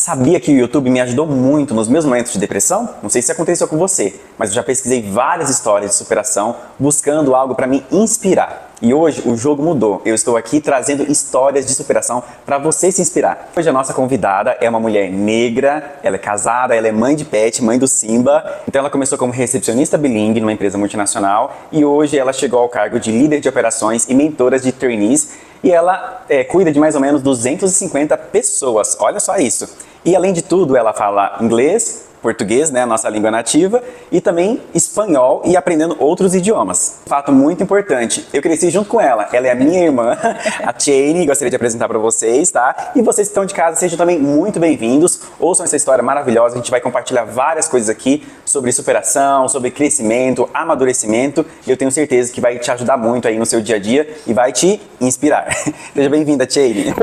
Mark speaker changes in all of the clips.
Speaker 1: Sabia que o YouTube me ajudou muito nos meus momentos de depressão? Não sei se aconteceu com você, mas eu já pesquisei várias histórias de superação buscando algo para me inspirar. E hoje o jogo mudou. Eu estou aqui trazendo histórias de superação para você se inspirar. Hoje a nossa convidada é uma mulher negra, ela é casada, ela é mãe de pet, mãe do Simba. Então ela começou como recepcionista bilíngue numa empresa multinacional e hoje ela chegou ao cargo de líder de operações e mentora de trainees e ela cuida de mais ou menos 250 pessoas. Olha só isso. E além de tudo, ela fala inglês, português, né, a nossa língua nativa, e também espanhol e aprendendo outros idiomas. Fato muito importante, eu cresci junto com ela. Ela é a minha irmã, a Cheyne, gostaria de apresentar para vocês, tá? E vocês que estão de casa, sejam também muito bem-vindos. Ouçam essa história maravilhosa, a gente vai compartilhar várias coisas aqui sobre superação, sobre crescimento, amadurecimento, e eu tenho certeza que vai te ajudar muito aí no seu dia a dia e vai te inspirar. Seja bem-vinda, Cheyne.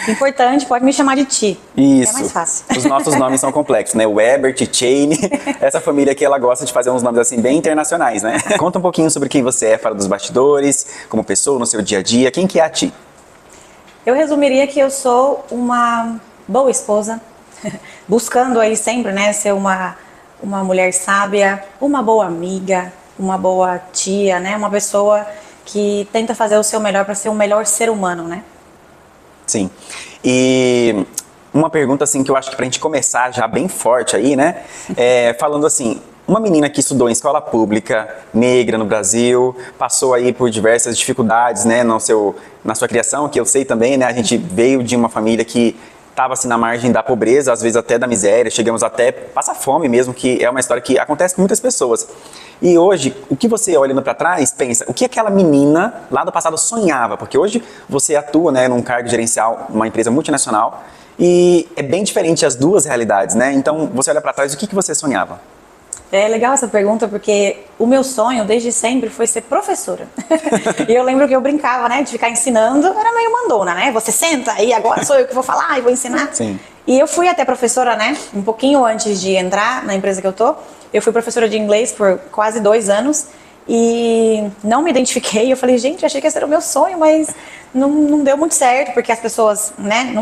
Speaker 2: Importante, pode me chamar de Ti.
Speaker 1: Isso.
Speaker 2: É mais fácil.
Speaker 1: Os nossos nomes são complexos, né? Webert, Cheyne, essa família aqui, ela gosta de fazer uns nomes assim bem internacionais, né? Conta um pouquinho sobre quem você é fora dos bastidores, como pessoa, no seu dia a dia. Quem que é a Ti?
Speaker 2: Eu resumiria que eu sou uma boa esposa, buscando aí sempre, né, ser uma mulher sábia, uma boa amiga, uma boa tia, né? Uma pessoa que tenta fazer o seu melhor para ser um melhor ser humano, né?
Speaker 1: Sim. E uma pergunta assim que eu acho que pra gente começar já bem forte aí, né? Falando assim, uma menina que estudou em escola pública, negra no Brasil, passou aí por diversas dificuldades, né, na sua criação, que eu sei também, né? A gente veio de uma família que estava assim na margem da pobreza, às vezes até da miséria, chegamos até passar fome mesmo, que é uma história que acontece com muitas pessoas. E hoje, o que você olhando para trás, pensa, o que aquela menina lá do passado sonhava? Porque hoje você atua, né, num cargo gerencial, numa empresa multinacional, e é bem diferente as duas realidades, né? Então, você olha para trás, o que você sonhava?
Speaker 2: É legal essa pergunta porque o meu sonho desde sempre foi ser professora. E eu lembro que eu brincava, né, de ficar ensinando, era meio mandona, né? Você senta e agora sou eu que vou falar e vou ensinar.
Speaker 1: Sim.
Speaker 2: E eu fui até professora, né, um pouquinho antes de entrar na empresa que eu tô. Eu fui professora de inglês por quase 2 anos e não me identifiquei. Eu falei, gente, achei que esse era o meu sonho, mas não deu muito certo porque as pessoas, né,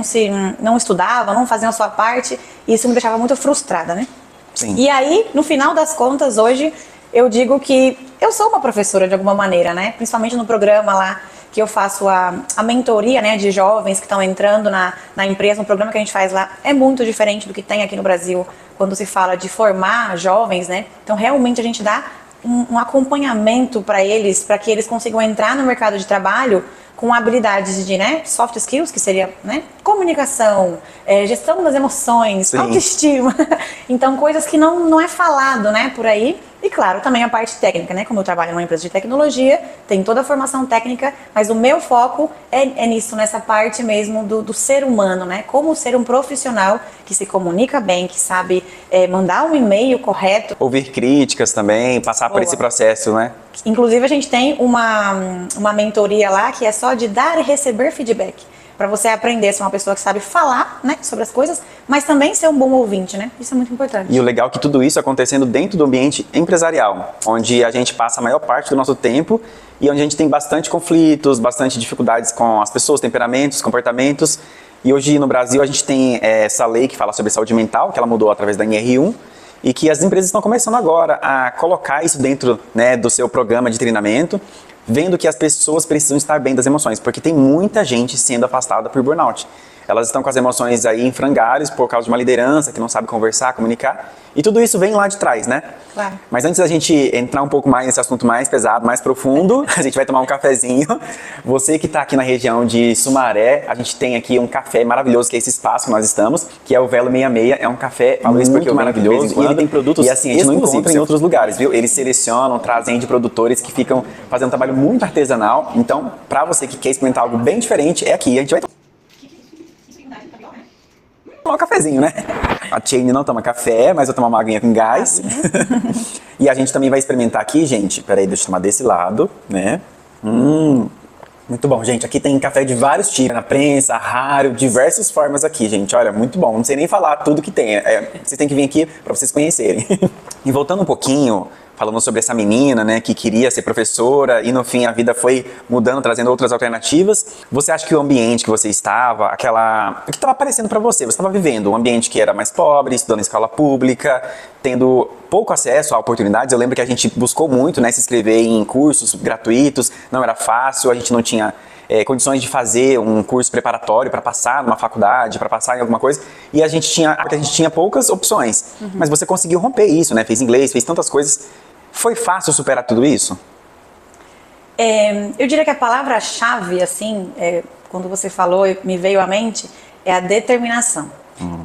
Speaker 2: não estudavam, não faziam a sua parte e isso me deixava muito frustrada, né?
Speaker 1: Sim.
Speaker 2: E aí, no final das contas, hoje, eu digo que eu sou uma professora de alguma maneira, né? Principalmente no programa lá que eu faço a mentoria, né, de jovens que estão entrando na empresa. Um programa que a gente faz lá é muito diferente do que tem aqui no Brasil quando se fala de formar jovens, né? Então, realmente, a gente dá um acompanhamento para que eles consigam entrar no mercado de trabalho com habilidades de, né, soft skills, que seria, né, comunicação, gestão das emoções,
Speaker 1: Sim.
Speaker 2: autoestima. Então, coisas que não é falado, né, por aí. E, claro, também a parte técnica, né, como eu trabalho numa empresa de tecnologia, tem toda a formação técnica, mas o meu foco é nisso, nessa parte mesmo do ser humano, né, como ser um profissional que se comunica bem, que sabe mandar um e-mail correto.
Speaker 1: Ouvir críticas também, passar por esse processo, né?
Speaker 2: Inclusive, a gente tem uma mentoria lá que é só de dar e receber feedback. Para você aprender a ser uma pessoa que sabe falar, né, sobre as coisas, mas também ser um bom ouvinte, né? Isso é muito importante.
Speaker 1: E o legal é que tudo isso acontecendo dentro do ambiente empresarial, onde a gente passa a maior parte do nosso tempo e onde a gente tem bastante conflitos, bastante dificuldades com as pessoas, temperamentos, comportamentos. E hoje no Brasil a gente tem essa lei que fala sobre saúde mental, que ela mudou através da NR1, e que as empresas estão começando agora a colocar isso dentro, né, do seu programa de treinamento, vendo que as pessoas precisam estar bem das emoções, porque tem muita gente sendo afastada por burnout. Elas estão com as emoções aí em frangalhos por causa de uma liderança que não sabe conversar, comunicar, e tudo isso vem lá de trás, né?
Speaker 2: Claro.
Speaker 1: Mas antes da gente entrar um pouco mais nesse assunto mais pesado, mais profundo, a gente vai tomar um cafezinho. Você que está aqui na região de Sumaré, a gente tem aqui um café maravilhoso, que é esse espaço que nós estamos, que é o Velo 66, é um café muito maravilhoso, e ele tem produtos, e assim, a gente não encontra em outros lugares, viu? Eles selecionam, trazem de produtores que ficam fazendo um trabalho muito artesanal. Então, para você que quer experimentar algo bem diferente, é aqui. A gente vai tomar um cafezinho, né? A Cheyne não toma café, mas eu tomo uma aguinha com gás. E a gente também vai experimentar aqui, gente. Peraí, deixa eu tomar desse lado, né? Muito bom, gente. Aqui tem café de vários tipos, na prensa, raro, diversas formas aqui, gente. Olha, muito bom. Não sei nem falar tudo que tem. Vocês têm que vir aqui para vocês conhecerem. E voltando um pouquinho, falando sobre essa menina, né, que queria ser professora e no fim a vida foi mudando, trazendo outras alternativas. Você acha que o ambiente que você estava, o que estava aparecendo para você estava vivendo um ambiente que era mais pobre, estudando em escola pública, tendo pouco acesso a oportunidades. Eu lembro que a gente buscou muito, né, se inscrever em cursos gratuitos, não era fácil, a gente não tinha condições de fazer um curso preparatório para passar numa faculdade, para passar em alguma coisa, e a gente tinha poucas opções. Mas você conseguiu romper isso, né? Fez inglês, fez tantas coisas. Foi fácil superar tudo isso?
Speaker 2: Eu diria que a palavra-chave, assim, quando você falou, me veio à mente, é a determinação.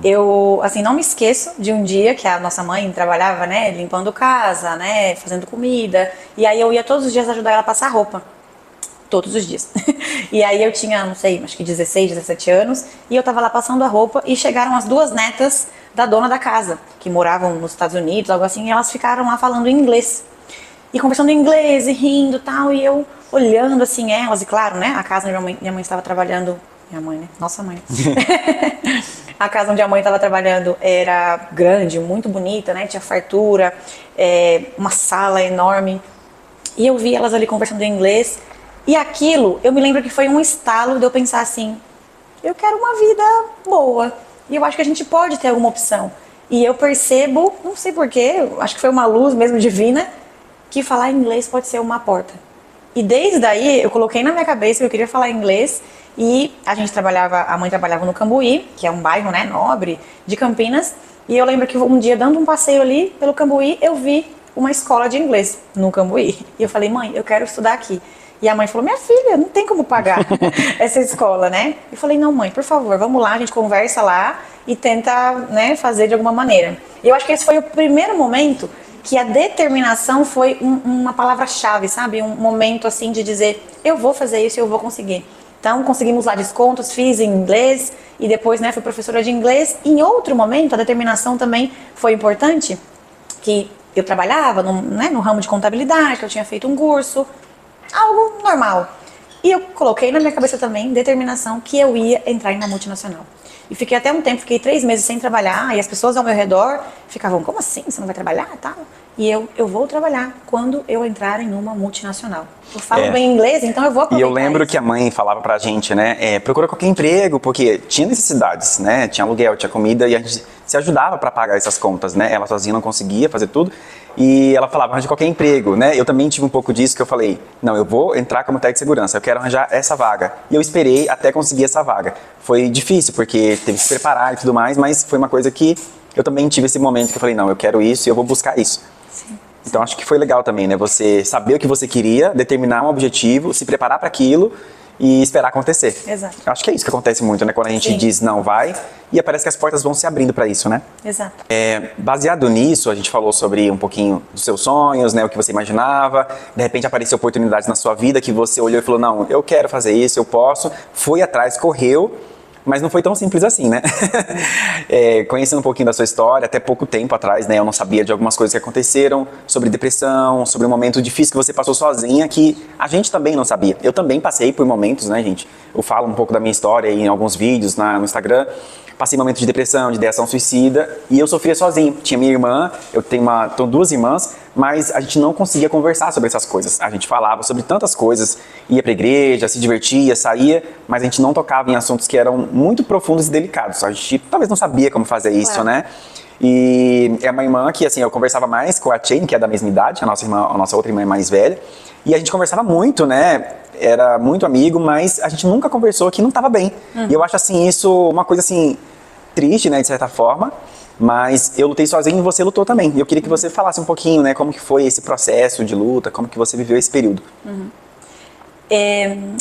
Speaker 2: Eu, assim, não me esqueço de um dia que a nossa mãe trabalhava, né, limpando casa, né, fazendo comida, e aí eu ia todos os dias ajudar ela a passar roupa. Todos os dias. E aí eu tinha, não sei, acho que 16, 17 anos, e eu tava lá passando a roupa e chegaram as duas netas da dona da casa, que moravam nos Estados Unidos, algo assim, e elas ficaram lá falando inglês. E conversando em inglês e rindo e tal, e eu olhando assim elas, e claro, né, a casa onde minha mãe estava trabalhando, minha mãe, né, nossa mãe. A casa onde a mãe estava trabalhando era grande, muito bonita, né, tinha fartura, uma sala enorme, e eu vi elas ali conversando em inglês. E aquilo, eu me lembro que foi um estalo de eu pensar assim, eu quero uma vida boa, e eu acho que a gente pode ter alguma opção. E eu percebo, não sei porquê, acho que foi uma luz mesmo divina, que falar inglês pode ser uma porta. E desde aí, eu coloquei na minha cabeça que eu queria falar inglês, e a mãe trabalhava no Cambuí, que é um bairro, né, nobre, de Campinas, e eu lembro que um dia, dando um passeio ali pelo Cambuí, eu vi uma escola de inglês no Cambuí. E eu falei, mãe, eu quero estudar aqui. E a mãe falou, minha filha, não tem como pagar essa escola, né? Eu falei, não, mãe, por favor, vamos lá, a gente conversa lá e tenta, né, fazer de alguma maneira. E eu acho que esse foi o primeiro momento que a determinação foi uma palavra-chave, sabe? Um momento, assim, de dizer, eu vou fazer isso, eu vou conseguir. Então, conseguimos lá descontos, fiz em inglês e depois, né, fui professora de inglês. Em outro momento, a determinação também foi importante, que eu trabalhava no ramo de contabilidade, que eu tinha feito um curso, algo normal. E eu coloquei na minha cabeça também determinação que eu ia entrar em uma multinacional. E fiquei até um tempo, fiquei 3 meses sem trabalhar, e as pessoas ao meu redor ficavam, como assim? Você não vai trabalhar e tal? E eu vou trabalhar quando eu entrar em uma multinacional. Eu falo bem inglês, então eu vou aproveitar.
Speaker 1: E eu lembro
Speaker 2: isso.
Speaker 1: que a mãe falava pra gente, né, procura qualquer emprego, porque tinha necessidades, né, tinha aluguel, tinha comida, e a gente se ajudava pra pagar essas contas, né, ela sozinha não conseguia fazer tudo, e ela falava, arranja qualquer emprego, né, eu também tive um pouco disso, que eu falei, não, eu vou entrar como técnico de segurança, eu quero arranjar essa vaga, e eu esperei até conseguir essa vaga. Foi difícil, porque teve que se preparar e tudo mais, mas foi uma coisa que eu também tive esse momento que eu falei, não, eu quero isso e eu vou buscar isso.
Speaker 2: Sim.
Speaker 1: Então acho que foi legal também, né? Você saber o que você queria, determinar um objetivo, se preparar para aquilo e esperar acontecer.
Speaker 2: Exato.
Speaker 1: Acho que é isso que acontece muito, né? Quando a gente diz não, vai, e parece que as portas vão se abrindo para isso, né?
Speaker 2: Exato.
Speaker 1: Baseado nisso, a gente falou sobre um pouquinho dos seus sonhos, né? O que você imaginava. De repente apareceu oportunidades na sua vida que você olhou e falou, não, eu quero fazer isso, eu posso. Foi atrás, correu. Mas não foi tão simples assim, né? Conhecendo um pouquinho da sua história, até pouco tempo atrás, né? Eu não sabia de algumas coisas que aconteceram, sobre depressão, sobre um momento difícil que você passou sozinha, que a gente também não sabia. Eu também passei por momentos, né, gente? Eu falo um pouco da minha história em alguns vídeos no Instagram. Passei momentos de depressão, de ideação suicida, e eu sofria sozinho. Tinha minha irmã, eu tenho 2 irmãs, mas a gente não conseguia conversar sobre essas coisas. A gente falava sobre tantas coisas, ia pra igreja, se divertia, saía, mas a gente não tocava em assuntos que eram muito profundos e delicados. A gente talvez não sabia como fazer isso, né? E é uma irmã que, assim, eu conversava mais com a Chain, que é da mesma idade, a nossa outra irmã é mais velha, e a gente conversava muito, né? Era muito amigo, mas a gente nunca conversou que não estava bem. E eu acho, assim, isso uma coisa, assim, triste, né, de certa forma, mas eu lutei sozinho e você lutou também. E eu queria que você falasse um pouquinho, né, como que foi esse processo de luta, como que você viveu esse período.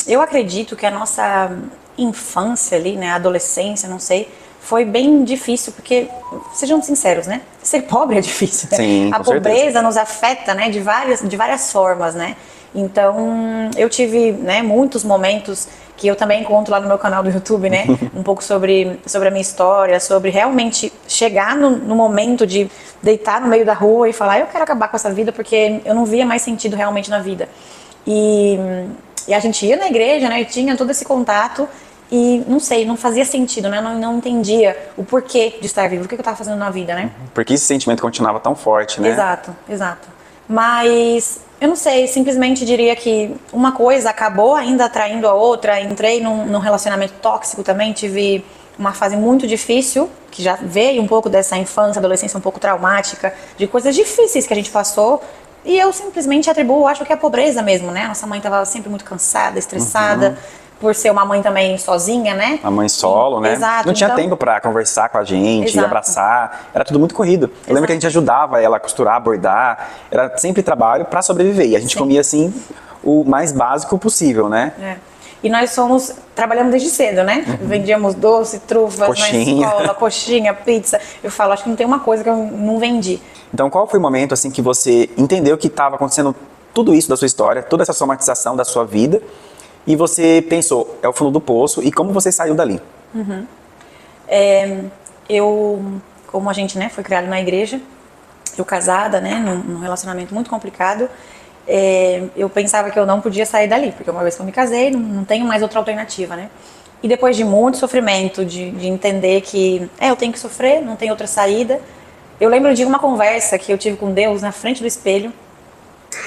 Speaker 2: Eu acredito que a nossa infância ali, né, adolescência, não sei, foi bem difícil, porque, sejamos sinceros, né, ser pobre é difícil, né?
Speaker 1: Sim,
Speaker 2: a pobreza nos afeta, né, de várias formas, né. Então, eu tive, né, muitos momentos que eu também encontro lá no meu canal do YouTube, né, um pouco sobre a minha história, sobre realmente chegar no momento de deitar no meio da rua e falar, eu quero acabar com essa vida, porque eu não via mais sentido realmente na vida. E a gente ia na igreja, né, e tinha todo esse contato, e não sei, não fazia sentido, né, não entendia o porquê de estar vivo, o que eu estava fazendo na vida, né.
Speaker 1: Porque esse sentimento continuava tão forte, né?
Speaker 2: Exato, exato. Mas eu não sei, simplesmente diria que uma coisa acabou ainda atraindo a outra. Entrei num relacionamento tóxico também, tive uma fase muito difícil, que já veio um pouco dessa infância, adolescência um pouco traumática, de coisas difíceis que a gente passou. E eu simplesmente atribuo, acho que é a pobreza mesmo, né? Nossa mãe estava sempre muito cansada, estressada, por ser uma mãe também sozinha, né?
Speaker 1: A mãe solo, né?
Speaker 2: Exato.
Speaker 1: Não tinha
Speaker 2: então,
Speaker 1: tempo pra conversar com a gente,
Speaker 2: Exato.
Speaker 1: abraçar. Era tudo muito corrido. Eu lembro que a gente ajudava ela a costurar, a bordar. Era sempre trabalho pra sobreviver. E a gente comia, assim, o mais básico possível, né?
Speaker 2: É. E nós trabalhamos desde cedo, né? Vendíamos doce, trufas
Speaker 1: Coxinha.
Speaker 2: na escola, coxinha, pizza. Eu falo, acho que não tem uma coisa que eu não vendi.
Speaker 1: Então, qual foi o momento, assim, que você entendeu que estava acontecendo tudo isso da sua história, toda essa somatização da sua vida, e você pensou, é o fundo do poço, e como você saiu dali?
Speaker 2: Eu, como a gente, né, foi criado na igreja, eu casada, né, num relacionamento muito complicado, eu pensava que eu não podia sair dali, porque uma vez que eu me casei, não tenho mais outra alternativa, né? E depois de muito sofrimento, de entender que eu tenho que sofrer, não tem outra saída, eu lembro de uma conversa que eu tive com Deus na frente do espelho,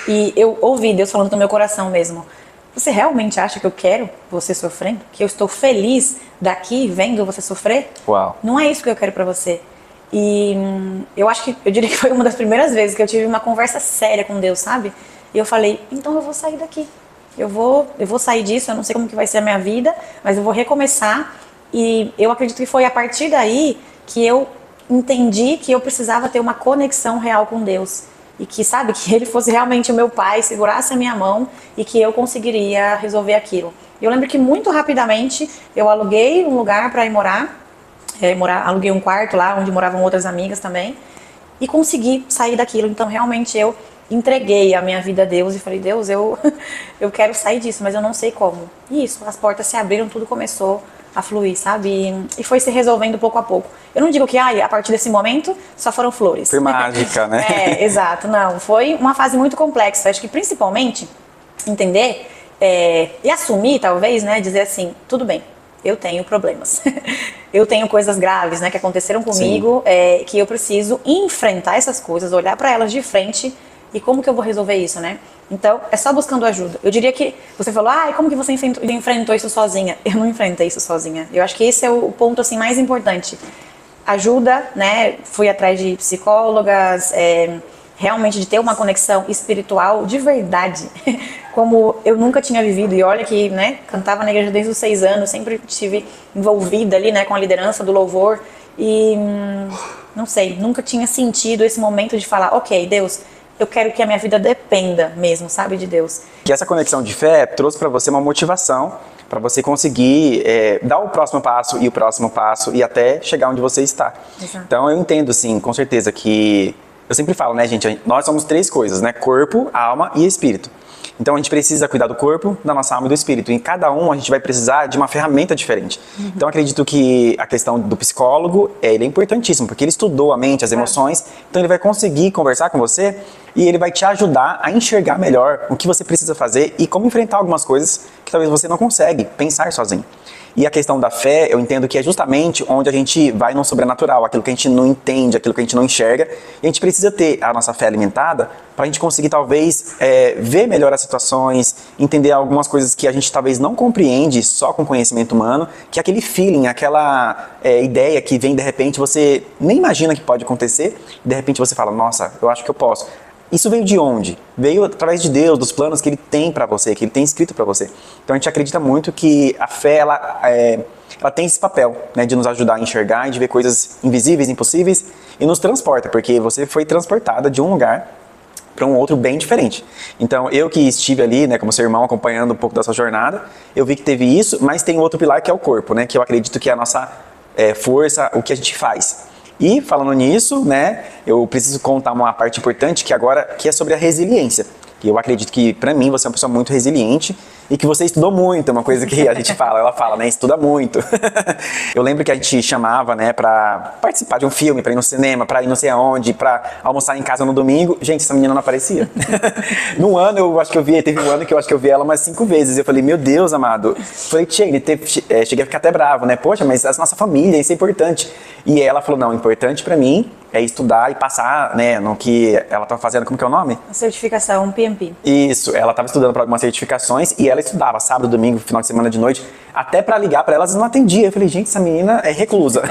Speaker 2: e eu ouvi Deus falando no meu coração mesmo: você realmente acha que eu quero você sofrendo? Que eu estou feliz daqui vendo você sofrer?
Speaker 1: Uau.
Speaker 2: Não é isso que eu quero pra você. E eu diria que foi uma das primeiras vezes que eu tive uma conversa séria com Deus, sabe? E eu falei, então eu vou sair daqui. Eu vou sair disso, eu não sei como que vai ser a minha vida, mas eu vou recomeçar. E eu acredito que foi a partir daí que eu entendi que eu precisava ter uma conexão real com Deus. E que, sabe, que Ele fosse realmente o meu pai, segurasse a minha mão e que eu conseguiria resolver aquilo. Eu lembro que muito rapidamente eu aluguei um lugar para ir morar. Aluguei um quarto lá, onde moravam outras amigas também. E consegui sair daquilo. Então, realmente, eu entreguei a minha vida a Deus e falei, Deus, eu quero sair disso, mas eu não sei como. E isso, as portas se abriram, tudo começou a fluir, sabe? E foi se resolvendo pouco a pouco. Eu não digo que, a partir desse momento, só foram flores.
Speaker 1: Foi mágica, né?
Speaker 2: Exato. Não, foi uma fase muito complexa. Acho que, principalmente, entender e assumir, talvez, né? Dizer assim, tudo bem, eu tenho problemas. Eu tenho coisas graves, né? Que aconteceram comigo, que eu preciso enfrentar essas coisas, olhar para elas de frente. E como que eu vou resolver isso, né? Então, é só buscando ajuda. Eu diria que você falou, como que você enfrentou isso sozinha? Eu não enfrentei isso sozinha. Eu acho que esse é o ponto, assim, mais importante. Ajuda, né? Fui atrás de psicólogas, realmente de ter uma conexão espiritual de verdade, como eu nunca tinha vivido. E olha que, né, cantava na igreja desde os 6 anos, sempre estive envolvida ali, né, com a liderança do louvor. E, não sei, nunca tinha sentido esse momento de falar, ok, Deus, eu quero que a minha vida dependa mesmo, sabe, de Deus.
Speaker 1: Que essa conexão de fé trouxe para você uma motivação para você conseguir dar o próximo passo e até chegar onde você está.
Speaker 2: Exato.
Speaker 1: Então eu entendo, sim, com certeza que... Eu sempre falo, né, gente, nós somos 3 coisas, né? Corpo, alma e espírito. Então a gente precisa cuidar do corpo, da nossa alma e do espírito. E em cada um a gente vai precisar de uma ferramenta diferente. Então acredito que a questão do psicólogo, ele é importantíssimo, porque ele estudou a mente, as emoções. Então ele vai conseguir conversar com você e ele vai te ajudar a enxergar melhor o que você precisa fazer e como enfrentar algumas coisas que talvez você não consegue pensar sozinho. E a questão da fé, eu entendo que é justamente onde a gente vai no sobrenatural, aquilo que a gente não entende, aquilo que a gente não enxerga. E a gente precisa ter a nossa fé alimentada para a gente conseguir, talvez, ver melhor as situações, entender algumas coisas que a gente talvez não compreende só com conhecimento humano, que é aquele feeling, aquela ideia que vem de repente, você nem imagina que pode acontecer, e de repente você fala, nossa, eu acho que eu posso. Isso veio de onde? Veio através de Deus, dos planos que Ele tem para você, que Ele tem escrito para você. Então a gente acredita muito que a fé, ela tem esse papel, né, de nos ajudar a enxergar e de ver coisas invisíveis, impossíveis, e nos transporta, porque você foi transportada de um lugar para um outro bem diferente. Então eu que estive ali, né, como seu irmão, acompanhando um pouco da sua jornada, eu vi que teve isso, mas tem outro pilar que é o corpo, né, que eu acredito que é a nossa força, o que a gente faz. E falando nisso, né, eu preciso contar uma parte importante que é sobre a resiliência. E eu acredito que, para mim, você é uma pessoa muito resiliente e que você estudou muito, uma coisa que a gente fala, ela fala, né, estuda muito. Eu lembro que a gente chamava, né, pra participar de um filme, pra ir no cinema, pra ir não sei aonde, pra almoçar em casa no domingo. Gente, essa menina não aparecia. Num ano, teve um ano que eu acho que eu vi ela umas 5 vezes. Eu falei, meu Deus, amado. Falei, cheguei a ficar até bravo, né? Poxa, mas a nossa família, isso é importante. E ela falou, não, importante pra mim estudar e passar, né, no que ela estava fazendo, como que é o nome?
Speaker 2: A certificação PMP.
Speaker 1: Isso, ela estava estudando para algumas certificações e ela estudava sábado, domingo, final de semana, de noite, até para ligar para elas não atendia. Eu falei, gente, essa menina é reclusa.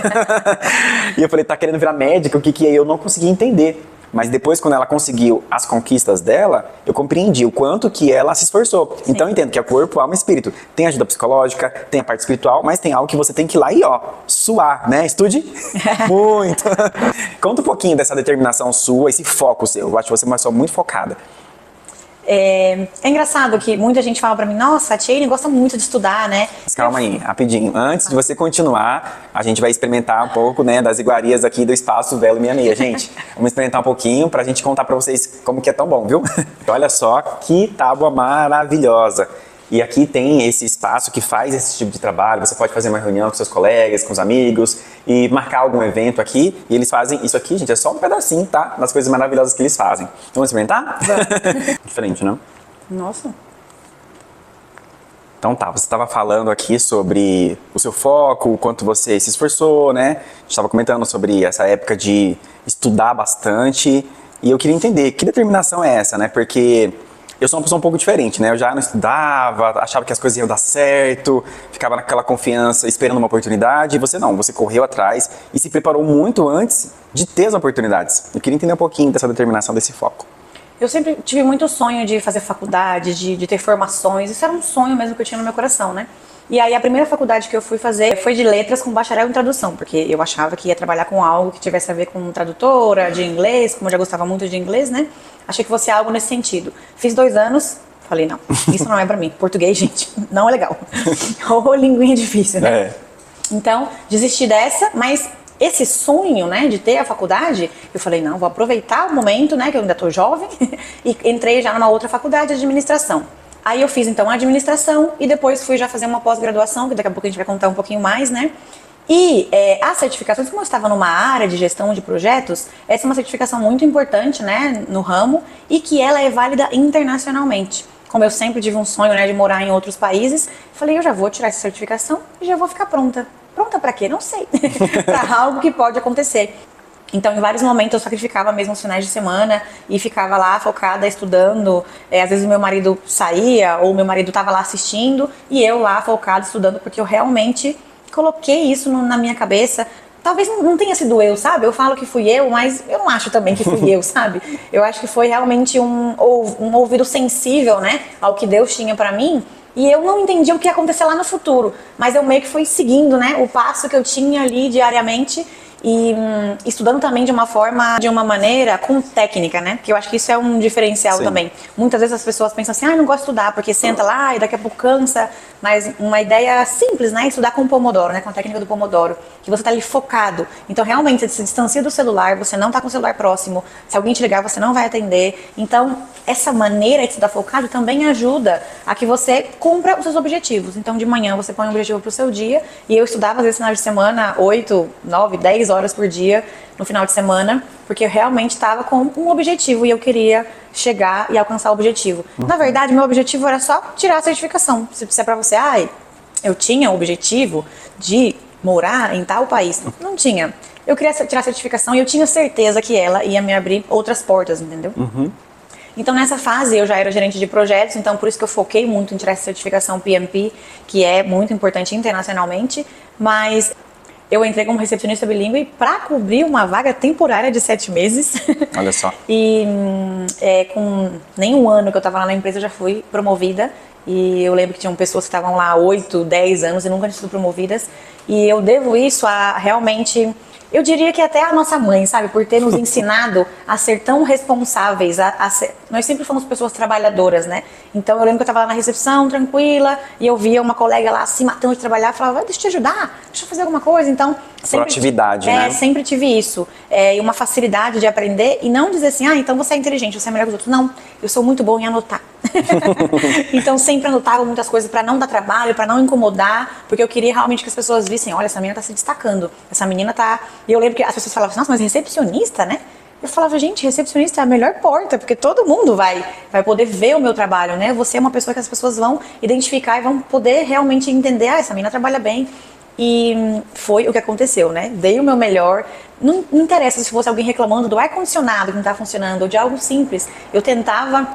Speaker 1: E eu falei, tá querendo virar médica, o que que é? Eu não conseguia entender. Mas depois, quando ela conseguiu as conquistas dela, eu compreendi o quanto que ela se esforçou. Sim. Então eu entendo que é corpo, alma e espírito. Tem ajuda psicológica, tem a parte espiritual, mas tem algo que você tem que ir lá e, suar, né? Estude muito. Conta um pouquinho dessa determinação sua, esse foco seu. Eu acho que você é uma pessoa muito focada.
Speaker 2: É engraçado que muita gente fala pra mim, nossa, a Tchayne gosta muito de estudar, né?
Speaker 1: Mas calma aí, rapidinho. Antes de você continuar, a gente vai experimentar um pouco, né, das iguarias aqui do Espaço Velo 66, gente. Vamos experimentar um pouquinho pra gente contar pra vocês como que é tão bom, viu? Olha só que tábua maravilhosa. E aqui tem esse espaço que faz esse tipo de trabalho. Você pode fazer uma reunião com seus colegas, com os amigos e marcar algum evento aqui. E eles fazem isso aqui, gente, é só um pedacinho, tá? Das coisas maravilhosas que eles fazem. Então, vamos experimentar? Vamos. Diferente, não?
Speaker 2: Nossa.
Speaker 1: Então tá, você estava falando aqui sobre o seu foco, o quanto você se esforçou, né? A gente estava comentando sobre essa época de estudar bastante. E eu queria entender, que determinação é essa, né? Porque eu sou uma pessoa um pouco diferente, né? Eu já não estudava, achava que as coisas iam dar certo, ficava naquela confiança, esperando uma oportunidade. E você não, você correu atrás e se preparou muito antes de ter as oportunidades. Eu queria entender um pouquinho dessa determinação, desse foco.
Speaker 2: Eu sempre tive muito sonho de fazer faculdade, de ter formações. Isso era um sonho mesmo que eu tinha no meu coração, né? E aí a primeira faculdade que eu fui fazer foi de letras com bacharel em tradução, porque eu achava que ia trabalhar com algo que tivesse a ver com tradutora, de inglês, como eu já gostava muito de inglês, né? Achei que fosse algo nesse sentido. Fiz 2 anos, falei, não, isso não é pra mim. Português, gente, não é legal. Ou linguinha difícil, né?
Speaker 1: É.
Speaker 2: Então, desisti dessa, mas esse sonho, né, de ter a faculdade, eu falei, não, vou aproveitar o momento, né, que eu ainda tô jovem, e entrei já numa outra faculdade de administração. Aí eu fiz, então, a administração e depois fui já fazer uma pós-graduação, que daqui a pouco a gente vai contar um pouquinho mais, né? E as certificações, como eu estava numa área de gestão de projetos, essa é uma certificação muito importante, né, no ramo, e que ela é válida internacionalmente. Como eu sempre tive um sonho, né, de morar em outros países, falei, eu já vou tirar essa certificação e já vou ficar pronta. Pronta pra quê? Não sei. Pra algo que pode acontecer. Então, em vários momentos, eu sacrificava mesmo os finais de semana e ficava lá focada, estudando. Às vezes o meu marido saía ou o meu marido estava lá assistindo e eu lá focada, estudando, porque eu realmente coloquei isso na minha cabeça. Talvez não tenha sido eu, sabe? Eu falo que fui eu, mas eu não acho também que fui eu, sabe? Eu acho que foi realmente um ouvido sensível, né, ao que Deus tinha pra mim. E eu não entendi o que ia acontecer lá no futuro, mas eu meio que fui seguindo, né, o passo que eu tinha ali diariamente e estudando também de uma maneira com técnica, né? Porque eu acho que isso é um diferencial
Speaker 1: Sim.
Speaker 2: também. Muitas vezes as pessoas pensam assim, não gosto de estudar, porque senta lá e daqui a pouco cansa. Mas uma ideia simples, né? Estudar com o Pomodoro, né? Com a técnica do Pomodoro. Que você tá ali focado. Então, realmente, você se distancia do celular, você não tá com o celular próximo. Se alguém te ligar, você não vai atender. Então, essa maneira de estudar focado também ajuda a que você cumpra os seus objetivos. Então, de manhã, você põe um objetivo pro seu dia. E eu estudava, às vezes, no final de semana, 8, 9, 10 horas por dia no final de semana, porque eu realmente estava com um objetivo e eu queria chegar e alcançar o objetivo. Na verdade, meu objetivo era só tirar a certificação. Se disser pra você, eu tinha o objetivo de morar em tal país. Não tinha. Eu queria tirar a certificação e eu tinha certeza que ela ia me abrir outras portas, entendeu? Então, nessa fase, eu já era gerente de projetos, então por isso que eu foquei muito em tirar essa certificação PMP, que é muito importante internacionalmente, mas eu entrei como recepcionista bilíngue para cobrir uma vaga temporária de 7 meses.
Speaker 1: Olha só.
Speaker 2: E com nem um ano que eu estava lá na empresa, eu já fui promovida. E eu lembro que tinham pessoas que estavam lá 8, 10 anos e nunca tinham sido promovidas. E eu devo isso a realmente... Eu diria que até a nossa mãe, sabe? Por ter nos ensinado a ser tão responsáveis. Nós sempre fomos pessoas trabalhadoras, né? Então eu lembro que eu estava lá na recepção, tranquila, e eu via uma colega lá se matando de trabalhar, falava, deixa eu te ajudar, deixa eu fazer alguma coisa. Então,
Speaker 1: proatividade, né?
Speaker 2: Sempre tive isso. E uma facilidade de aprender e não dizer assim, então você é inteligente, você é melhor que os outros. Não, eu sou muito boa em anotar. Então sempre anotava muitas coisas para não dar trabalho, para não incomodar, porque eu queria realmente que as pessoas vissem, olha, essa menina tá se destacando, essa menina tá... E eu lembro que as pessoas falavam assim, nossa, mas recepcionista, né? Eu falava, gente, recepcionista é a melhor porta, porque todo mundo vai poder ver o meu trabalho, né? Você é uma pessoa que as pessoas vão identificar e vão poder realmente entender, essa menina trabalha bem. E foi o que aconteceu, né? Dei o meu melhor. Não interessa se fosse alguém reclamando do ar-condicionado que não está funcionando ou de algo simples. Eu tentava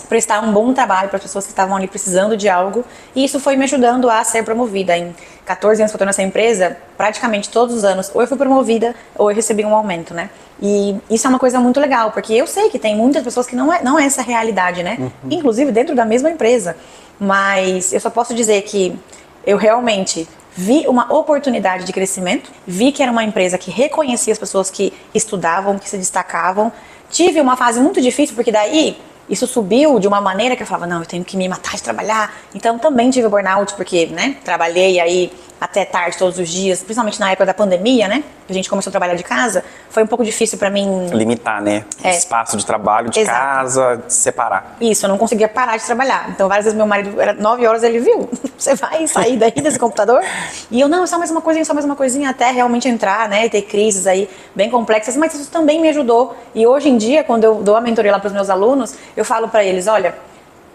Speaker 2: prestar um bom trabalho para as pessoas que estavam ali precisando de algo, e isso foi me ajudando a ser promovida. Em 14 anos que eu estou nessa empresa, praticamente todos os anos, ou eu fui promovida ou eu recebi um aumento, né? E isso é uma coisa muito legal, porque eu sei que tem muitas pessoas que não é essa realidade, né? Inclusive dentro da mesma empresa. Mas eu só posso dizer que eu realmente vi uma oportunidade de crescimento, vi que era uma empresa que reconhecia as pessoas que estudavam, que se destacavam. Tive uma fase muito difícil, porque daí isso subiu de uma maneira que eu falava, não, eu tenho que me matar de trabalhar. Então também tive burnout, porque, né, trabalhei aí até tarde todos os dias, principalmente na época da pandemia, né? A gente começou a trabalhar de casa, foi um pouco difícil pra mim...
Speaker 1: Limitar, né? Espaço de trabalho, de casa, separar.
Speaker 2: Isso, eu não conseguia parar de trabalhar. Então, várias vezes meu marido, era 9 horas, ele viu, você vai sair daí desse computador? E eu, não, só mais uma coisinha, até realmente entrar, né? E ter crises aí bem complexas, mas isso também me ajudou. E hoje em dia, quando eu dou a mentoria lá pros meus alunos, eu falo pra eles, olha,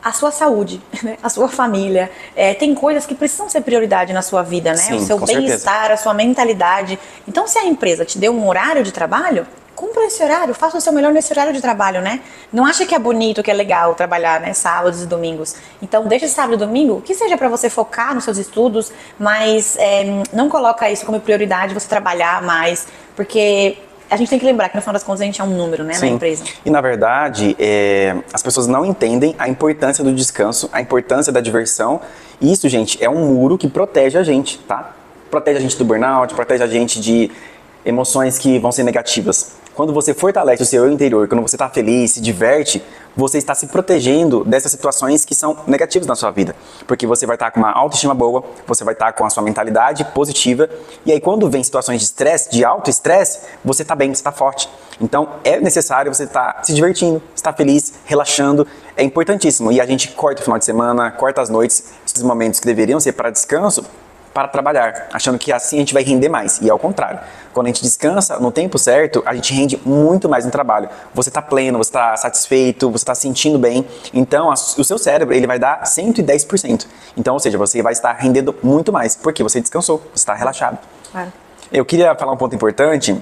Speaker 2: a sua saúde, né? A sua família, tem coisas que precisam ser prioridade na sua vida, né?
Speaker 1: Sim,
Speaker 2: o seu bem-estar, a sua mentalidade. Então, se a empresa te deu um horário de trabalho, cumpra esse horário, faça o seu melhor nesse horário de trabalho, né? Não acha que é bonito, que é legal trabalhar, né, sábados e domingos. Então, deixa sábado e domingo, que seja para você focar nos seus estudos, mas não coloca isso como prioridade, você trabalhar mais, porque... A gente tem que lembrar que no final das contas a gente é um número, né, na empresa.
Speaker 1: E na verdade, as pessoas não entendem a importância do descanso, a importância da diversão. E isso, gente, é um muro que protege a gente, tá? Protege a gente do burnout, protege a gente de emoções que vão ser negativas. Quando você fortalece o seu interior, quando você está feliz, se diverte, você está se protegendo dessas situações que são negativas na sua vida. Porque você vai estar com uma autoestima boa, você vai estar com a sua mentalidade positiva, e aí quando vem situações de estresse, de alto estresse, você está bem, você está forte. Então é necessário você estar se divertindo, estar feliz, relaxando, é importantíssimo. E a gente corta o final de semana, corta as noites, esses momentos que deveriam ser para descanso, para trabalhar, achando que assim a gente vai render mais. E ao contrário, quando a gente descansa no tempo certo, a gente rende muito mais no trabalho. Você está pleno, você está satisfeito, você está se sentindo bem. Então, o seu cérebro ele vai dar 110%. Então, ou seja, você vai estar rendendo muito mais, porque você descansou, você está relaxado.
Speaker 2: Claro.
Speaker 1: Eu queria falar um ponto importante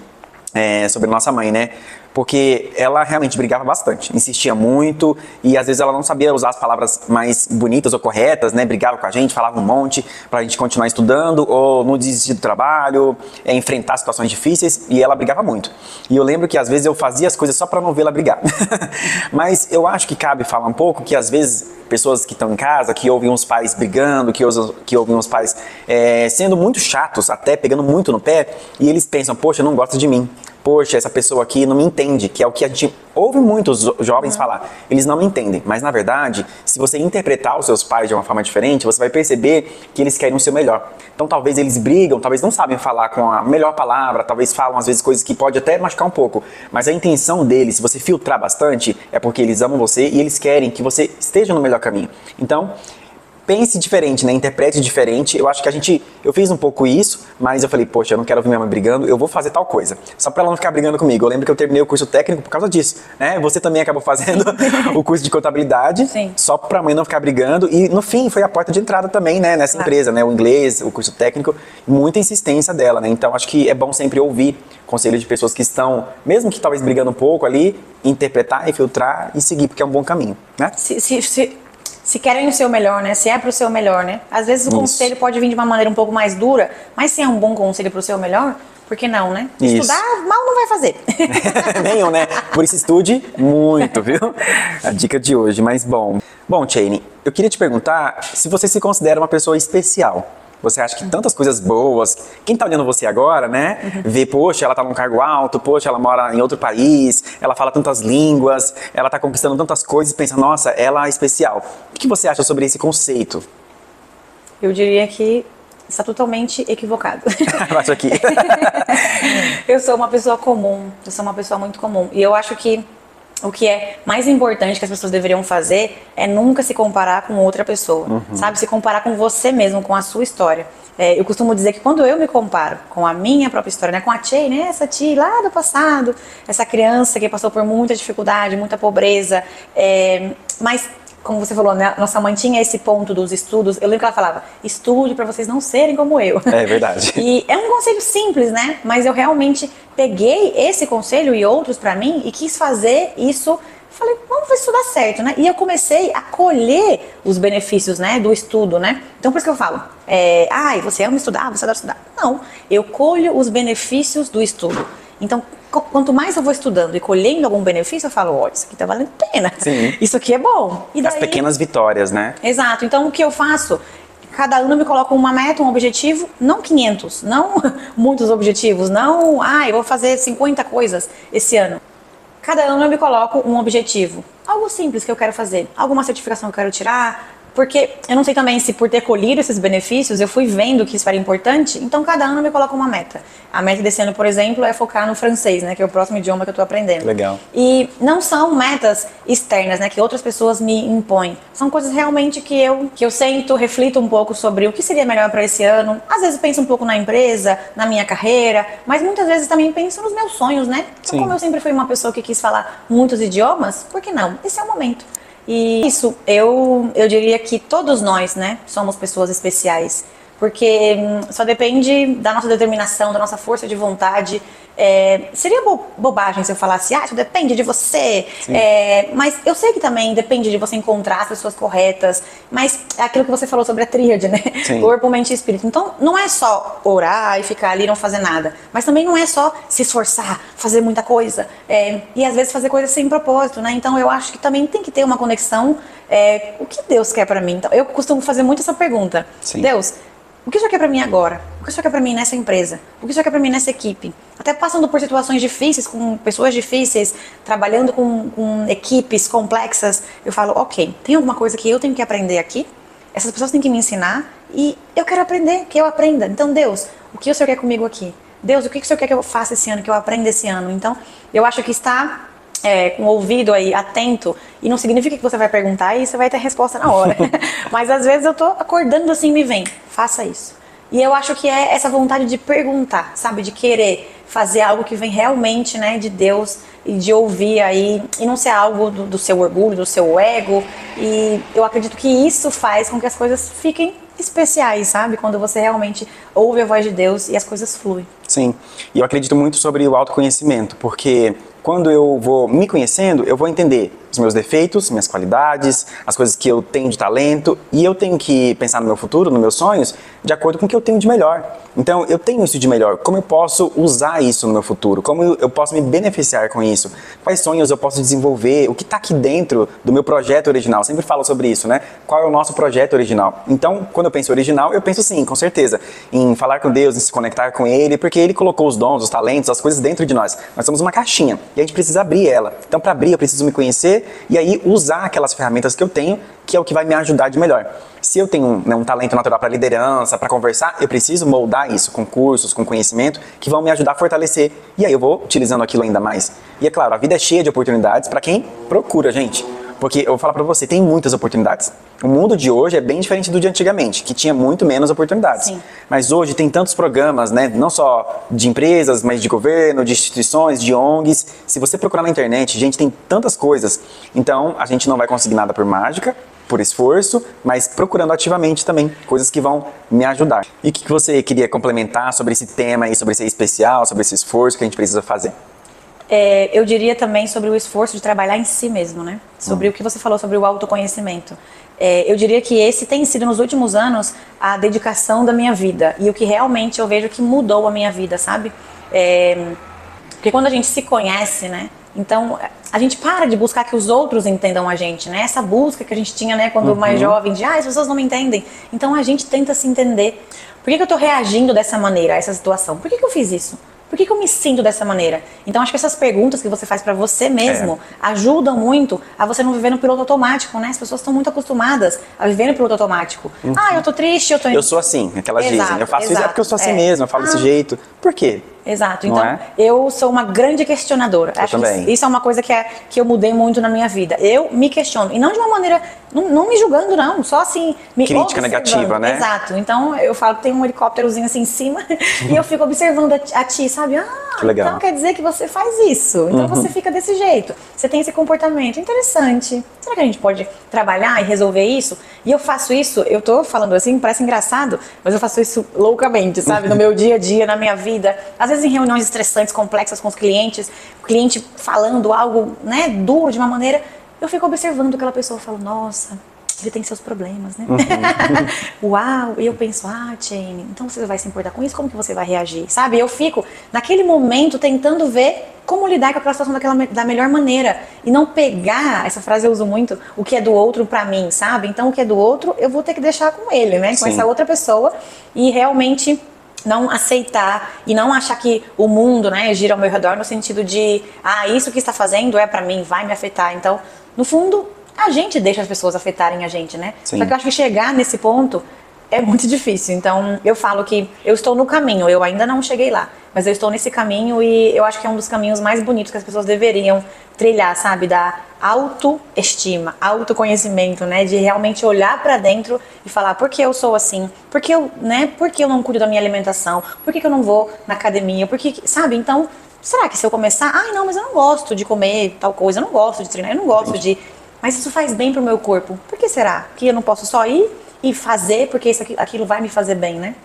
Speaker 1: sobre a nossa mãe, né? Porque ela realmente brigava bastante, insistia muito e às vezes ela não sabia usar as palavras mais bonitas ou corretas, né? Brigava com a gente, falava um monte pra gente continuar estudando ou não desistir do trabalho, enfrentar situações difíceis, e ela brigava muito. E eu lembro que às vezes eu fazia as coisas só pra não vê-la brigar. Mas eu acho que cabe falar um pouco que às vezes pessoas que estão em casa, que ouvem os pais brigando, que ouvem os pais sendo muito chatos, até pegando muito no pé, e eles pensam, poxa, não gosta de mim. Poxa, essa pessoa aqui não me entende, que é o que a gente ouve muitos jovens falar. Eles não me entendem, mas na verdade, se você interpretar os seus pais de uma forma diferente, você vai perceber que eles querem o seu melhor. Então talvez eles brigam, talvez não sabem falar com a melhor palavra, talvez falam às vezes coisas que pode até machucar um pouco, mas a intenção deles, se você filtrar bastante, é porque eles amam você e eles querem que você esteja no melhor caminho. Então, pense diferente, né? Interprete diferente. Eu acho que eu fiz um pouco isso, mas eu falei, poxa, eu não quero ouvir minha mãe brigando, eu vou fazer tal coisa. Só pra ela não ficar brigando comigo. Eu lembro que eu terminei o curso técnico por causa disso, né? Você também acabou fazendo o curso de contabilidade,
Speaker 2: Sim.
Speaker 1: Só pra mãe não ficar brigando. E no fim, foi a porta de entrada também, né? Nessa empresa, né? O inglês, o curso técnico, muita insistência dela, né? Então, acho que é bom sempre ouvir conselhos de pessoas que estão, mesmo que talvez brigando um pouco ali, interpretar e filtrar e seguir, porque é um bom caminho, né?
Speaker 2: Se querem o seu melhor, né? Se é pro seu melhor, né? Às vezes o conselho pode vir de uma maneira um pouco mais dura, mas se é um bom conselho pro seu melhor, por que não, né?
Speaker 1: Isso.
Speaker 2: Estudar mal não vai fazer.
Speaker 1: Nenhum, né? Por isso estude muito, viu? A dica de hoje, mas bom. Bom, Cheyne, eu queria te perguntar se você se considera uma pessoa especial. Você acha que tantas coisas boas, quem tá olhando você agora, né, vê, poxa, ela tá num cargo alto, poxa, ela mora em outro país, ela fala tantas línguas, ela tá conquistando tantas coisas e pensa, nossa, ela é especial. O que você acha sobre esse conceito?
Speaker 2: Eu diria que está totalmente equivocado.
Speaker 1: Eu acho aqui.
Speaker 2: Eu sou uma pessoa comum, eu sou uma pessoa muito comum. E eu acho que o que é mais importante que as pessoas deveriam fazer é nunca se comparar com outra pessoa, sabe? Se comparar com você mesmo, com a sua história. Eu costumo dizer que quando eu me comparo com a minha própria história, né? Com a Chey, né? Essa Chey lá do passado, essa criança que passou por muita dificuldade, muita pobreza, mas como você falou, né? Nossa mãe tinha esse ponto dos estudos. Eu lembro que ela falava, estude para vocês não serem como eu.
Speaker 1: É verdade.
Speaker 2: E é um conselho simples, né? Mas eu realmente peguei esse conselho e outros para mim e quis fazer isso. Falei, vamos ver se isso dá certo, né? E eu comecei a colher os benefícios, né, do estudo, né? Então, por isso que eu falo, você ama estudar, você adora estudar. Não, eu colho os benefícios do estudo. Então, quanto mais eu vou estudando e colhendo algum benefício, eu falo, olha, isso aqui tá valendo a pena.
Speaker 1: Sim.
Speaker 2: Isso aqui é bom. E daí...
Speaker 1: As pequenas vitórias, né?
Speaker 2: Exato. Então, o que eu faço? Cada ano eu me coloco uma meta, um objetivo, não 500, não muitos objetivos, não, eu vou fazer 50 coisas esse ano. Cada ano eu me coloco um objetivo, algo simples que eu quero fazer, alguma certificação que eu quero tirar, porque eu não sei também se por ter colhido esses benefícios eu fui vendo que isso era importante, então cada ano eu me coloco uma meta. A meta desse ano, por exemplo, é focar no francês, né, que é o próximo idioma que eu estou aprendendo.
Speaker 1: Legal.
Speaker 2: E não são metas externas, né, que outras pessoas me impõem. São coisas realmente que eu sento, reflito um pouco sobre o que seria melhor para esse ano. Às vezes penso um pouco na empresa, na minha carreira, mas muitas vezes também penso nos meus sonhos, né? Então, como eu sempre fui uma pessoa que quis falar muitos idiomas, por que não? Esse é o momento. E isso, eu diria que todos nós, né, somos pessoas especiais, porque só depende da nossa determinação, da nossa força de vontade. Seria bobagem se eu falasse, isso depende de você, mas eu sei que também depende de você encontrar as pessoas corretas, mas é aquilo que você falou sobre a tríade, né?
Speaker 1: Sim.
Speaker 2: Corpo, mente e espírito. Então, não é só orar e ficar ali e não fazer nada, mas também não é só se esforçar, fazer muita coisa, e às vezes fazer coisas sem propósito, né? Então, eu acho que também tem que ter uma conexão, o que Deus quer pra mim. Então, eu costumo fazer muito essa pergunta.
Speaker 1: Sim.
Speaker 2: Deus, o que o Senhor quer pra mim agora? O que o Senhor quer pra mim nessa empresa? O que o Senhor quer pra mim nessa equipe? Até passando por situações difíceis, com pessoas difíceis, trabalhando com equipes complexas, eu falo, ok, tem alguma coisa que eu tenho que aprender aqui? Essas pessoas têm que me ensinar e eu quero aprender, que eu aprenda. Então, Deus, o que o Senhor quer comigo aqui? Deus, o que o Senhor quer que eu faça esse ano, que eu aprenda esse ano? Então, eu acho que está... com o ouvido aí atento, e não significa que você vai perguntar e você vai ter resposta na hora. Mas às vezes eu tô acordando assim, me vem, faça isso. E eu acho que é essa vontade de perguntar, sabe? De querer fazer algo que vem realmente, né, de Deus, e de ouvir aí, e não ser algo do seu orgulho, do seu ego. E eu acredito que isso faz com que as coisas fiquem especiais, sabe? Quando você realmente ouve a voz de Deus e as coisas fluem.
Speaker 1: Sim, e eu acredito muito sobre o autoconhecimento, porque quando eu vou me conhecendo, eu vou entender os meus defeitos, minhas qualidades, as coisas que eu tenho de talento, e eu tenho que pensar no meu futuro, nos meus sonhos, de acordo com o que eu tenho de melhor. Então, eu tenho isso de melhor, como eu posso usar isso no meu futuro? Como eu posso me beneficiar com isso? Quais sonhos eu posso desenvolver? O que está aqui dentro do meu projeto original? Eu sempre falo sobre isso, né? Qual é o nosso projeto original? Então, quando eu penso original, eu penso sim, com certeza, em falar com Deus, em se conectar com Ele, porque Ele colocou os dons, os talentos, as coisas dentro de nós. Nós somos uma caixinha e a gente precisa abrir ela. Então, para abrir, eu preciso me conhecer e aí usar aquelas ferramentas que eu tenho, que é o que vai me ajudar de melhor. Se eu tenho um talento natural para liderança, para conversar, eu preciso moldar isso com cursos, com conhecimento, que vão me ajudar a fortalecer. E aí eu vou utilizando aquilo ainda mais. E é claro, a vida é cheia de oportunidades para quem procura, gente. Porque eu vou falar para você, tem muitas oportunidades. O mundo de hoje é bem diferente do de antigamente, que tinha muito menos oportunidades.
Speaker 2: Sim.
Speaker 1: Mas hoje tem tantos programas, né, não só de empresas, mas de governo, de instituições, de ONGs. Se você procurar na internet, gente, tem tantas coisas. Então, a gente não vai conseguir nada por mágica, por esforço, mas procurando ativamente também coisas que vão me ajudar. E o que você queria complementar sobre esse tema aí, sobre ser especial, sobre esse esforço que a gente precisa fazer?
Speaker 2: Eu diria também sobre o esforço de trabalhar em si mesmo, né? Sobre o que você falou sobre o autoconhecimento. Eu diria que esse tem sido nos últimos anos a dedicação da minha vida e o que realmente eu vejo que mudou a minha vida, sabe? Porque quando a gente se conhece, né? Então, a gente para de buscar que os outros entendam a gente, né? Essa busca que a gente tinha, né, quando mais jovem, de, as pessoas não me entendem. Então, a gente tenta se entender. Por que eu tô reagindo dessa maneira a essa situação? Por que eu fiz isso? Por que eu me sinto dessa maneira? Então, acho que essas perguntas que você faz pra você mesmo ajudam muito a você não viver no piloto automático, né? As pessoas estão muito acostumadas a viver no piloto automático. Eu tô triste,
Speaker 1: eu sou assim, é que elas dizem. Eu faço isso porque eu sou assim mesmo, eu falo desse jeito. Por quê?
Speaker 2: Exato, então eu sou uma grande questionadora.
Speaker 1: Eu
Speaker 2: acho
Speaker 1: também.
Speaker 2: que isso é uma coisa que eu mudei muito na minha vida. Eu me questiono, e não de uma maneira, não me julgando não, só assim, me
Speaker 1: crítica
Speaker 2: observando.
Speaker 1: negativa, né?
Speaker 2: Exato, então eu falo que tem um helicópterozinho assim em cima e eu fico observando a ti, sabe?
Speaker 1: Que legal.
Speaker 2: Então quer dizer que você faz isso. Então você fica desse jeito. Você tem esse comportamento interessante. Será que a gente pode trabalhar e resolver isso? E eu faço isso, eu tô falando assim, parece engraçado, mas eu faço isso loucamente, sabe? No meu dia a dia, na minha vida. Às vezes em reuniões estressantes, complexas com os clientes, o cliente falando algo, né, duro de uma maneira, eu fico observando aquela pessoa e falo, nossa, ele tem seus problemas, né? Uau! E eu penso, Jane, então você vai se importar com isso? Como que você vai reagir? Sabe? Eu fico, naquele momento, tentando ver como lidar com aquela situação da melhor maneira. E não pegar, essa frase eu uso muito, o que é do outro pra mim, sabe? Então, o que é do outro, eu vou ter que deixar com ele, né? Com essa outra pessoa. E realmente não aceitar e não achar que o mundo, né, gira ao meu redor no sentido de, isso que está fazendo é pra mim, vai me afetar. Então, no fundo, a gente deixa as pessoas afetarem a gente, né?
Speaker 1: Sim.
Speaker 2: Só que eu acho que chegar nesse ponto é muito difícil. Então, eu falo que eu estou no caminho, eu ainda não cheguei lá, mas eu estou nesse caminho e eu acho que é um dos caminhos mais bonitos que as pessoas deveriam trilhar, sabe? Da autoestima, autoconhecimento, né? De realmente olhar pra dentro e falar, por que eu sou assim? Por que eu não cuido da minha alimentação? Por que eu não vou na academia? Sabe? Então, será que se eu começar, não, mas eu não gosto de comer tal coisa, eu não gosto de treinar, eu não gosto de... Mas isso faz bem pro meu corpo. Por que será? Que eu não posso só ir e fazer porque aquilo vai me fazer bem, né?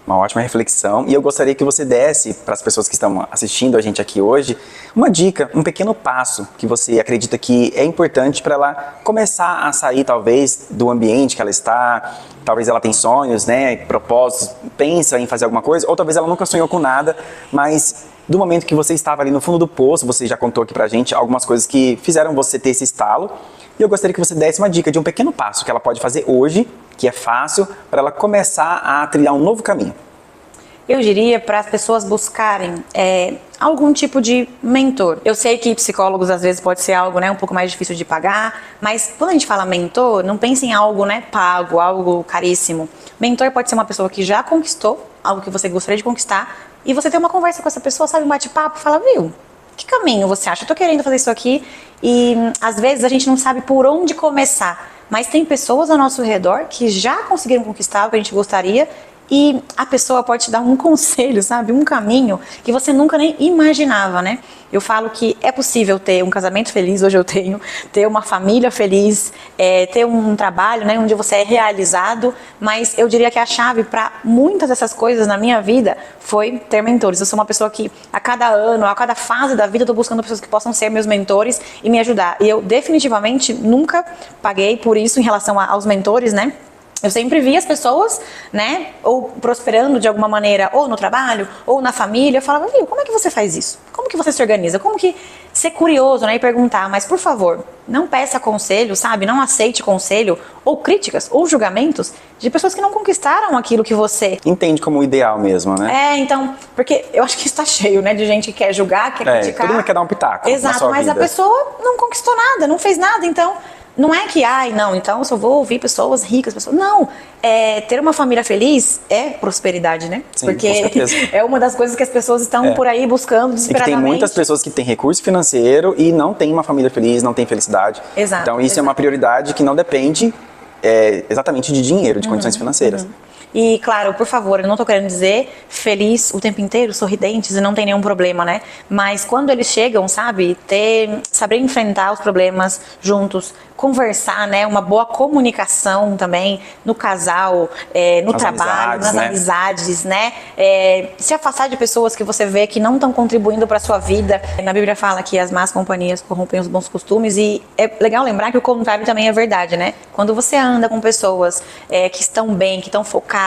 Speaker 1: Uma ótima reflexão. E eu gostaria que você desse para as pessoas que estão assistindo a gente aqui hoje uma dica, um pequeno passo que você acredita que é importante para ela começar a sair, talvez, do ambiente que ela está. Talvez ela tenha sonhos, né, propósitos, pensa em fazer alguma coisa, ou talvez ela nunca sonhou com nada, mas do momento que você estava ali no fundo do poço, você já contou aqui pra gente algumas coisas que fizeram você ter esse estalo. E eu gostaria que você desse uma dica de um pequeno passo que ela pode fazer hoje, que é fácil, para ela começar a trilhar um novo caminho.
Speaker 2: Eu diria para as pessoas buscarem algum tipo de mentor. Eu sei que psicólogos às vezes pode ser algo, né, um pouco mais difícil de pagar, mas quando a gente fala mentor, não pense em algo, né, pago, algo caríssimo. Mentor pode ser uma pessoa que já conquistou algo que você gostaria de conquistar e você ter uma conversa com essa pessoa, sabe, um bate-papo, fala, viu, que caminho você acha? Eu tô querendo fazer isso aqui e às vezes a gente não sabe por onde começar, mas tem pessoas ao nosso redor que já conseguiram conquistar o que a gente gostaria e a pessoa pode te dar um conselho, sabe? Um caminho que você nunca nem imaginava, né? Eu falo que é possível ter um casamento feliz, hoje eu tenho, ter uma família feliz, ter um trabalho, né, onde você é realizado, mas eu diria que a chave para muitas dessas coisas na minha vida foi ter mentores. Eu sou uma pessoa que a cada ano, a cada fase da vida, eu tô buscando pessoas que possam ser meus mentores e me ajudar. E eu definitivamente nunca paguei por isso em relação aos mentores, né? Eu sempre vi as pessoas, né, ou prosperando de alguma maneira, ou no trabalho, ou na família. Eu falava, viu, como é que você faz isso? Como que você se organiza? Como que ser curioso, né, e perguntar, mas por favor, não peça conselho, sabe? Não aceite conselho, ou críticas, ou julgamentos de pessoas que não conquistaram aquilo que você...
Speaker 1: Entende como o ideal mesmo, né?
Speaker 2: Então, porque eu acho que está cheio, né, de gente que quer julgar, quer criticar.
Speaker 1: Todo mundo quer dar um pitaco.
Speaker 2: Exato,
Speaker 1: na sua
Speaker 2: mas
Speaker 1: vida.
Speaker 2: A pessoa não conquistou nada, não fez nada, então... Não é que, não, então eu só vou ouvir pessoas ricas, pessoas... Não, ter uma família feliz é prosperidade, né?
Speaker 1: Sim,
Speaker 2: porque
Speaker 1: com certeza.
Speaker 2: é uma das coisas que as pessoas estão por aí buscando desesperadamente.
Speaker 1: E que tem muitas pessoas que têm recurso financeiro e não têm uma família feliz, não têm felicidade.
Speaker 2: Exato.
Speaker 1: Então isso é uma prioridade que não depende exatamente de dinheiro, de condições financeiras.
Speaker 2: E, claro, por favor, eu não tô querendo dizer feliz o tempo inteiro, sorridentes e não tem nenhum problema, né? Mas quando eles chegam, sabe, saber enfrentar os problemas juntos, conversar, né? Uma boa comunicação também no casal, no trabalho, nas amizades, né? Se afastar de pessoas que você vê que não estão contribuindo para sua vida. Na Bíblia fala que as más companhias corrompem os bons costumes e é legal lembrar que o contrário também é verdade, né? Quando você anda com pessoas que estão bem, que estão focadas,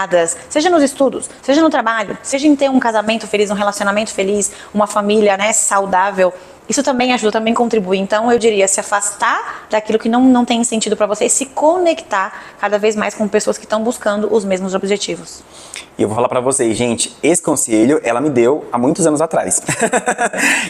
Speaker 2: seja nos estudos, seja no trabalho, seja em ter um casamento feliz, um relacionamento feliz, uma família, né, saudável, isso também ajuda, também contribui. Então eu diria se afastar daquilo que não tem sentido para você e se conectar cada vez mais com pessoas que estão buscando os mesmos objetivos.
Speaker 1: E eu vou falar pra vocês, gente, esse conselho ela me deu há muitos anos atrás.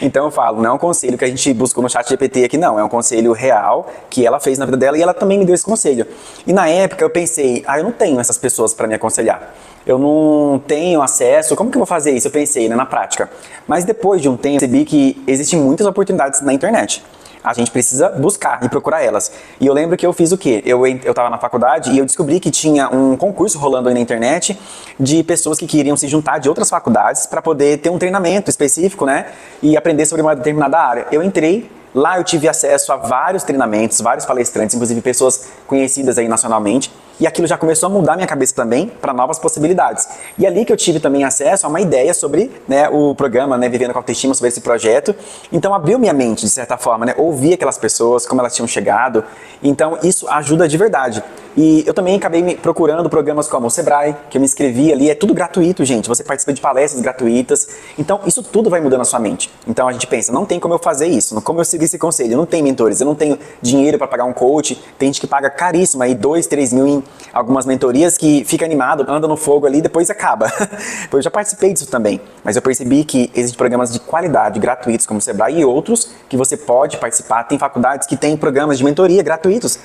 Speaker 1: Então eu falo, não é um conselho que a gente buscou no ChatGPT aqui, não. É um conselho real que ela fez na vida dela e ela também me deu esse conselho. E na época eu pensei, eu não tenho essas pessoas pra me aconselhar. Eu não tenho acesso, como que eu vou fazer isso? Eu pensei, né, na prática. Mas depois de um tempo, eu percebi que existem muitas oportunidades na internet. a gente precisa buscar e procurar elas. E eu lembro que eu fiz o quê? Eu estava na faculdade e eu descobri que tinha um concurso rolando aí na internet de pessoas que queriam se juntar de outras faculdades para poder ter um treinamento específico, né? E aprender sobre uma determinada área. Eu entrei. Lá eu tive acesso a vários treinamentos, vários palestrantes, inclusive pessoas conhecidas aí nacionalmente. E aquilo já começou a mudar minha cabeça também para novas possibilidades. E ali que eu tive também acesso a uma ideia sobre, né, o programa, né, Vivendo com Autoestima, sobre esse projeto. Então abriu minha mente, de certa forma, né, ouvir aquelas pessoas, como elas tinham chegado. Então isso ajuda de verdade. E eu também acabei me procurando programas como o Sebrae, que eu me inscrevi ali, é tudo gratuito, gente. Você participa de palestras gratuitas. Então isso tudo vai mudando a sua mente. Então a gente pensa, não tem como eu fazer isso, como eu seguir esse conselho, eu não tenho mentores, eu não tenho dinheiro para pagar um coach. Tem gente que paga caríssimo, aí 2, 3 mil em algumas mentorias, que fica animado, anda no fogo ali e depois acaba. Eu já participei disso também, mas eu percebi que existem programas de qualidade gratuitos como o Sebrae e outros que você pode participar. Tem faculdades que têm programas de mentoria gratuitos.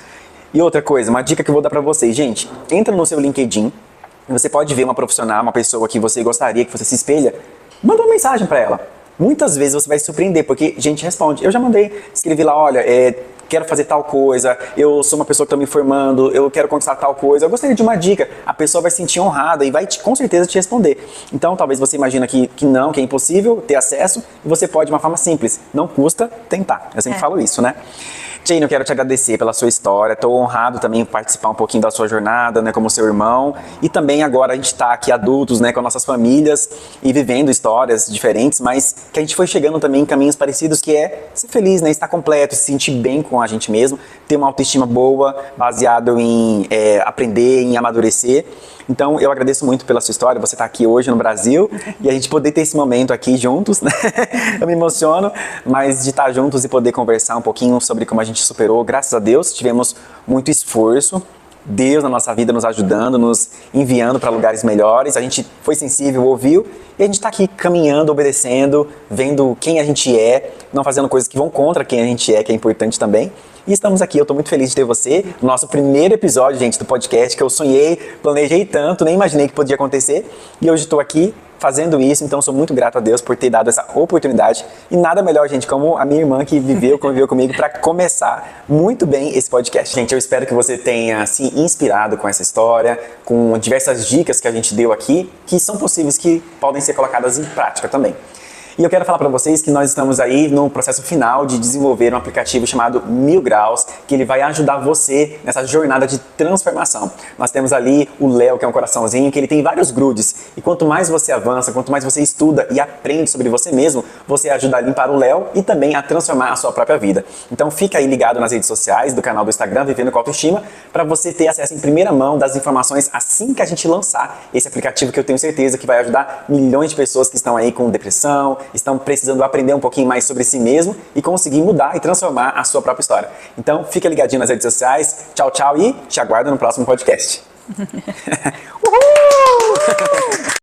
Speaker 1: E outra coisa, uma dica que eu vou dar pra vocês, gente, entra no seu LinkedIn e você pode ver uma profissional, uma pessoa que você gostaria, que você se espelha, manda uma mensagem pra ela. Muitas vezes você vai se surpreender, porque gente responde. Eu já mandei, escrevi lá, olha, quero fazer tal coisa, eu sou uma pessoa que está me formando, eu quero conquistar tal coisa, eu gostaria de uma dica. A pessoa vai se sentir honrada e vai com certeza te responder. Então talvez você imagina que não, que é impossível ter acesso, e você pode de uma forma simples. Não custa tentar. Eu sempre falo isso, né? Jane, eu quero te agradecer pela sua história, estou honrado também em participar um pouquinho da sua jornada, né, como seu irmão, e também agora a gente está aqui adultos, né, com nossas famílias e vivendo histórias diferentes, mas que a gente foi chegando também em caminhos parecidos, que é ser feliz, né, estar completo, se sentir bem com a gente mesmo, ter uma autoestima boa, baseado em aprender, em amadurecer. Então eu agradeço muito pela sua história, você está aqui hoje no Brasil e a gente poder ter esse momento aqui juntos, né? Eu me emociono, mas de estar juntos e poder conversar um pouquinho sobre como a gente superou, graças a Deus, tivemos muito esforço, Deus na nossa vida nos ajudando, nos enviando para lugares melhores, a gente foi sensível, ouviu, e a gente está aqui caminhando, obedecendo, vendo quem a gente é, não fazendo coisas que vão contra quem a gente é, que é importante também. E estamos aqui, eu estou muito feliz de ter você no nosso primeiro episódio, gente, do podcast, que eu sonhei, planejei tanto, nem imaginei que podia acontecer, e hoje estou aqui fazendo isso, então sou muito grato a Deus por ter dado essa oportunidade. E nada melhor, gente, como a minha irmã que conviveu comigo para começar muito bem esse podcast. Gente, eu espero que você tenha se inspirado com essa história, com diversas dicas que a gente deu aqui, que são possíveis, que podem ser colocadas em prática também. E eu quero falar para vocês que nós estamos aí no processo final de desenvolver um aplicativo chamado 1000 Graus, que ele vai ajudar você nessa jornada de transformação. Nós temos ali o Léo, que é um coraçãozinho, que ele tem vários grudes. E quanto mais você avança, quanto mais você estuda e aprende sobre você mesmo, você ajuda a limpar o Léo e também a transformar a sua própria vida. Então fica aí ligado nas redes sociais do canal do Instagram, Vivendo com Autoestima, para você ter acesso em primeira mão das informações assim que a gente lançar esse aplicativo, que eu tenho certeza que vai ajudar milhões de pessoas que estão aí com depressão, estão precisando aprender um pouquinho mais sobre si mesmo e conseguir mudar e transformar a sua própria história. Então, fica ligadinho nas redes sociais. Tchau, tchau e te aguardo no próximo podcast. Uhul!